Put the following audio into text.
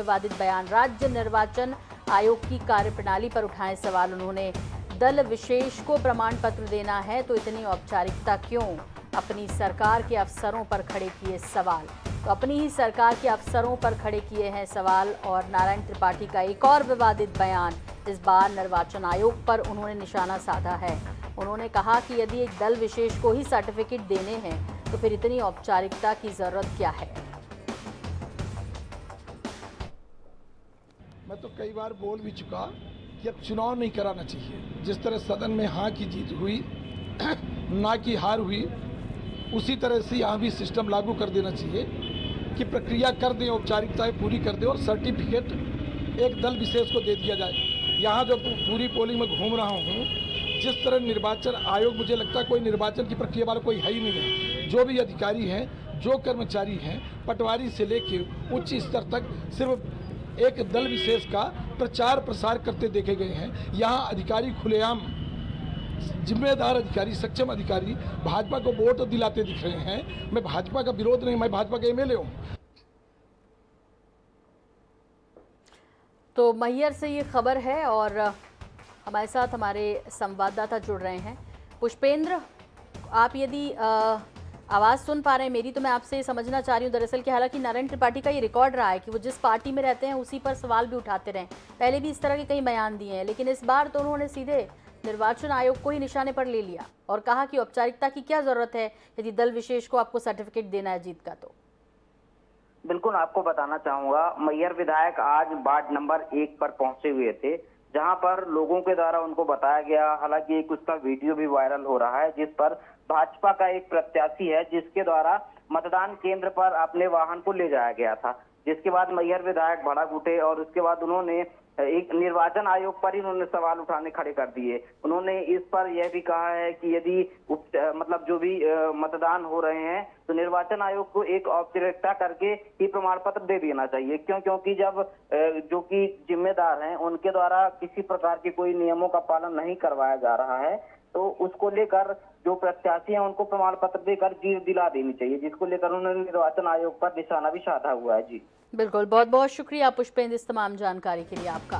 विवादित बयान। राज्य निर्वाचन आयोग की कार्यप्रणाली पर उठाए सवाल उन्होंने। दल विशेष को प्रमाण पत्र देना है तो इतनी औपचारिकता क्यों? अपनी सरकार के अफसरों पर खड़े किए सवाल। तो अपनी ही सरकार के अफसरों पर खड़े किए हैं सवाल। और नारायण त्रिपाठी का एक और विवादित बयान, इस बार निर्वाचन आयोग पर उन्होंने निशाना साधा है। उन्होंने कहा कि यदि एक दल विशेष को ही सर्टिफिकेट देने हैं तो फिर इतनी औपचारिकता की जरूरत क्या है। मैं तो कई बार बोल भी चुका कि अब चुनाव नहीं कराना चाहिए। जिस तरह सदन में हाँ की जीत हुई ना की हार हुई, उसी तरह से यहाँ भी सिस्टम लागू कर देना चाहिए कि प्रक्रिया कर दें, औपचारिकताएं पूरी कर दें और सर्टिफिकेट एक दल विशेष को दे दिया जाए। यहाँ जो पूरी पोलिंग में घूम रहा हूँ, जिस तरह निर्वाचन आयोग, मुझे लगता है कोई निर्वाचन की प्रक्रिया वाला कोई है ही नहीं है। जो भी अधिकारी हैं, जो कर्मचारी हैं, पटवारी से लेके उच्च स्तर तक सिर्फ एक दल विशेष का प्रचार प्रसार करते देखे गए हैं। यहाँ अधिकारी खुलेआम, जिम्मेदार अधिकारी, सक्षम अधिकारी भाजपा को वोट दिलाते दिख रहे हैं। मैं भाजपा का विरोध नहीं, मैं भाजपा का एमएलए हूँ। तो मैहर से ये खबर है और हमारे साथ हमारे संवाददाता जुड़ रहे हैं। पुष्पेंद्र, आप यदि आवाज़ सुन पा रहे हैं मेरी, तो मैं आपसे ये समझना चाह रही हूँ दरअसल कि हालांकि नारायण त्रिपाठी का ये रिकॉर्ड रहा है कि वो जिस पार्टी में रहते हैं उसी पर सवाल भी उठाते रहे। पहले भी इस तरह के कई बयान दिए हैं, लेकिन इस बार तो उन्होंने सीधे निर्वाचन आयोग को ही निशाने पर ले लिया और कहा कि औपचारिकता की क्या जरूरत है यदि दल विशेष को आपको सर्टिफिकेट देना है जीत का। तो बिल्कुल आपको बताना चाहूंगा, मैहर विधायक आज वार्ड नंबर 1 पर पहुंचे हुए थे, जहां पर लोगों के द्वारा उनको बताया गया, हालांकि एक उसका वीडियो भी वायरल हो रहा है जिस पर भाजपा का एक प्रत्याशी है जिसके द्वारा मतदान केंद्र पर अपने वाहन को ले जाया गया था। जिसके बाद मैहर विधायक भड़क उठे और उसके बाद उन्होंने एक निर्वाचन आयोग पर ही उन्होंने सवाल उठाने खड़े कर दिए। उन्होंने इस पर यह भी कहा है कि यदि मतलब जो भी मतदान हो रहे हैं तो निर्वाचन आयोग को एक औपचारिकता करके ही प्रमाण पत्र दे देना चाहिए। क्योंकि जब जो कि जिम्मेदार हैं उनके द्वारा किसी प्रकार के कोई नियमों का पालन नहीं करवाया जा रहा है तो उसको लेकर जो प्रत्याशी हैं उनको प्रमाण पत्र देकर जीत दिला देनी चाहिए, जिसको लेकर उन्होंने निर्वाचन आयोग पर निशाना भी साधा हुआ है। जी बिल्कुल, बहुत बहुत शुक्रिया पुष्पेंद्र इस तमाम जानकारी के लिए आपका।